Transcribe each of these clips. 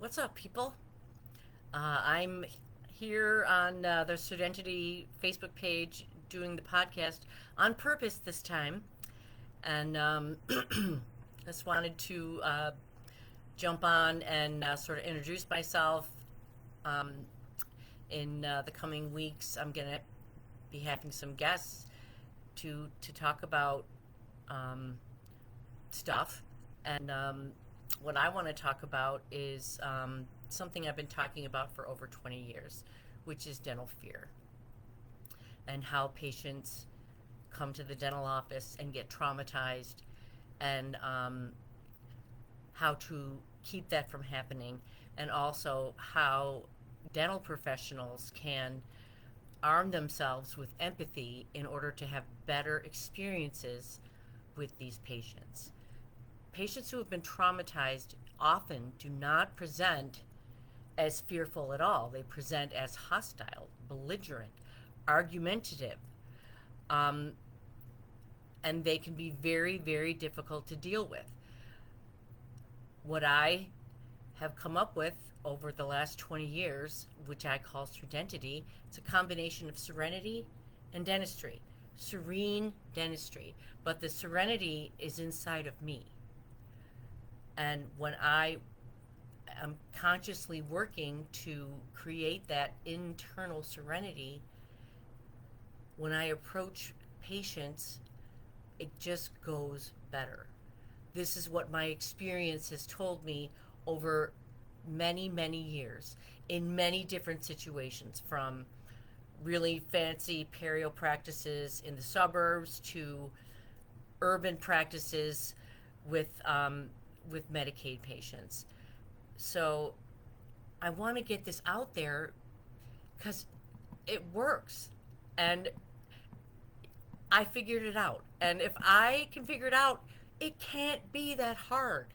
What's up, people? I'm here on the Serdentity Facebook page doing the podcast on purpose this time, and just wanted to jump on and sort of introduce myself. Um, in the coming weeks, I'm going to be having some guests to talk about um, stuff. And what I want to talk about is something I've been talking about for over 20 years, which is dental fear and how patients come to the dental office and get traumatized, and how to keep that from happening, and also how dental professionals can arm themselves with empathy in order to have better experiences with these patients. Patients who have been traumatized often do not present as fearful at all. They present as hostile, belligerent, argumentative, um, and they can be very, very difficult to deal with. What I have come up with over the last 20 years, which I call Serdentity, it's a combination of serenity and dentistry. Serene dentistry. But the serenity is inside of me. And when I am consciously working to create that internal serenity, when I approach patients, it just goes better. This is what my experience has told me over many, many years in many different situations, from really fancy perio practices in the suburbs to urban practices with Medicaid patients. So I want to get this out there because it works, and I figured it out. And if I can figure it out, it can't be that hard.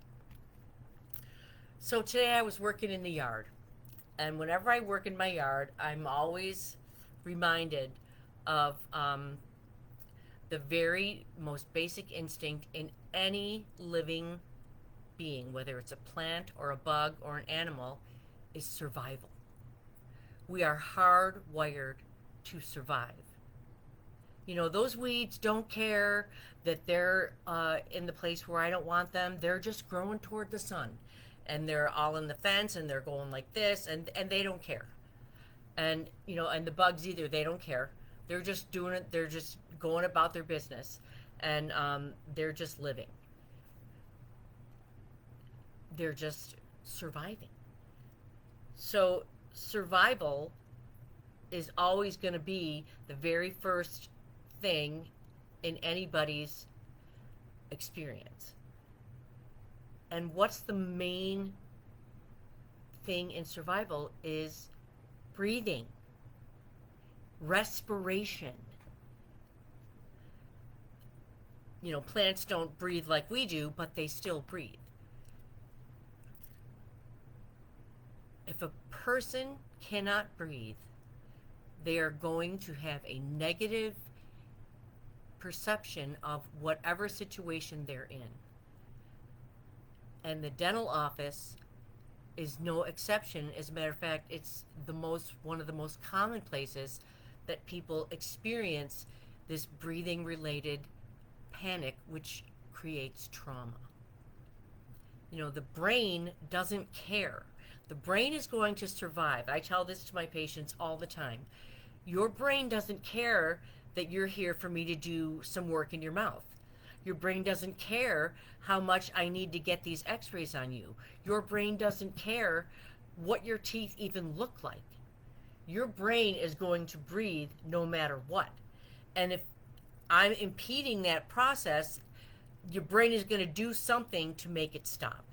So today I was working in the yard, and whenever I work in my yard, I'm always reminded of the very most basic instinct in any living being, whether it's a plant or a bug or an animal, is survival. We are hardwired to survive. You know, those weeds don't care that they're in the place where I don't want them. They're just growing toward the sun. And they're all in the fence and they're going like this, and they don't care. And, you know, and the bugs either, they don't care. They're just doing it, they're just going about their business. And they're just living. They're just surviving. So survival is always going to be the very first thing in anybody's experience. And what's the main thing in survival is breathing, respiration. You know, plants don't breathe like we do, but they still breathe. If a person cannot breathe, they are going to have a negative perception of whatever situation they're in. And the dental office is no exception. As a matter of fact, it's one of the most common places that people experience this breathing related panic, which creates trauma. You know, the brain doesn't care. The brain is going to survive. I tell this to my patients all the time. Your brain doesn't care that you're here for me to do some work in your mouth. Your brain doesn't care how much I need to get these x-rays on you. Your brain doesn't care what your teeth even look like. Your brain is going to breathe no matter what. And if I'm impeding that process, your brain is going to do something to make it stop.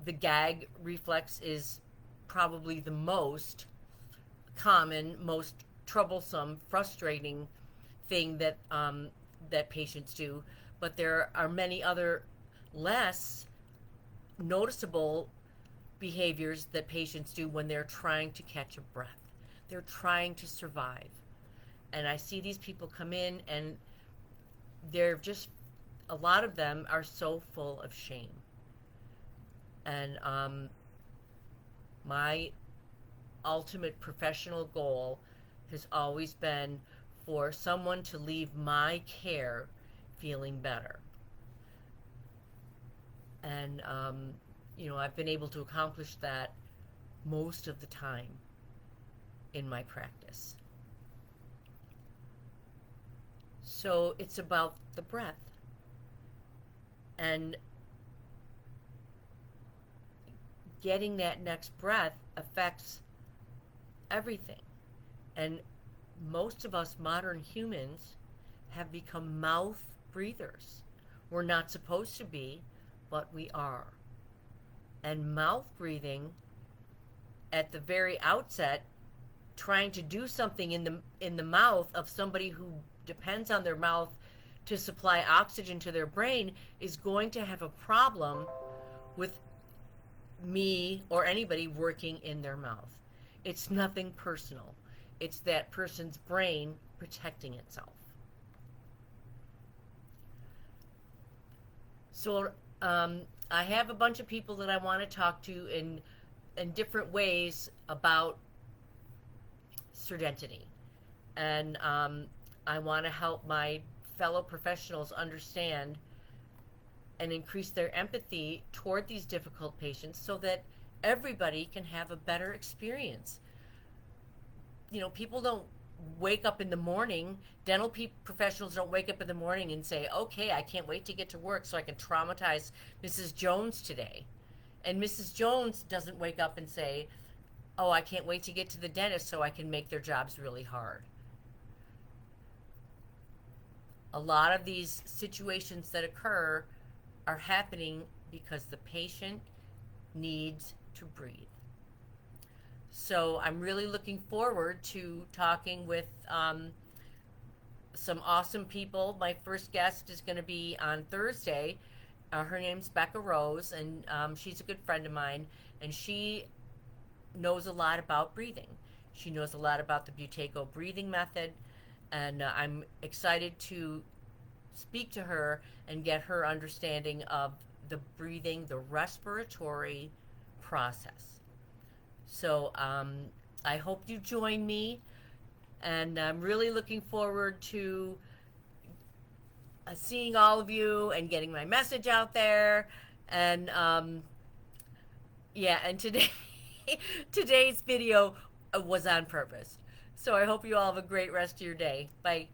The gag reflex is probably the most common, most troublesome, frustrating thing that that patients do, but there are many other less noticeable behaviors that patients do when they're trying to catch a breath. They're trying to survive. And I see these people come in and they're just, a lot of them are so full of shame. And My ultimate professional goal has always been for someone to leave my care feeling better. And, I've been able to accomplish that most of the time in my practice. So it's about the breath. And getting that next breath affects everything. And most of us modern humans have become mouth breathers. We're not supposed to be, but we are. And mouth breathing at the very outset, trying to do something in the mouth of somebody who depends on their mouth to supply oxygen to their brain, is going to have a problem with me or anybody working in their mouth. It's nothing personal. It's that person's brain protecting itself. So I have a bunch of people that I want to talk to in different ways about Serdentity. And I want to help my fellow professionals understand and increase their empathy toward these difficult patients so that everybody can have a better experience. People don't wake up in the morning, professionals don't wake up in the morning and say, okay, I can't wait to get to work so I can traumatize Mrs. Jones today. And Mrs. Jones doesn't wake up and say, oh, I can't wait to get to the dentist so I can make their jobs really hard. A lot of these situations that occur are happening because the patient needs to breathe. So I'm really looking forward to talking with some awesome people. My first guest is going to be on Thursday. Her name's Becca Rose, and she's a good friend of mine, and she knows a lot about breathing. She knows a lot about the Buteyko breathing method, and I'm excited to speak to her and get her understanding of the breathing, the respiratory process. So I hope you join me, and I'm really looking forward to seeing all of you and getting my message out there. And and today's video was on purpose. So I hope you all have a great rest of your day. Bye.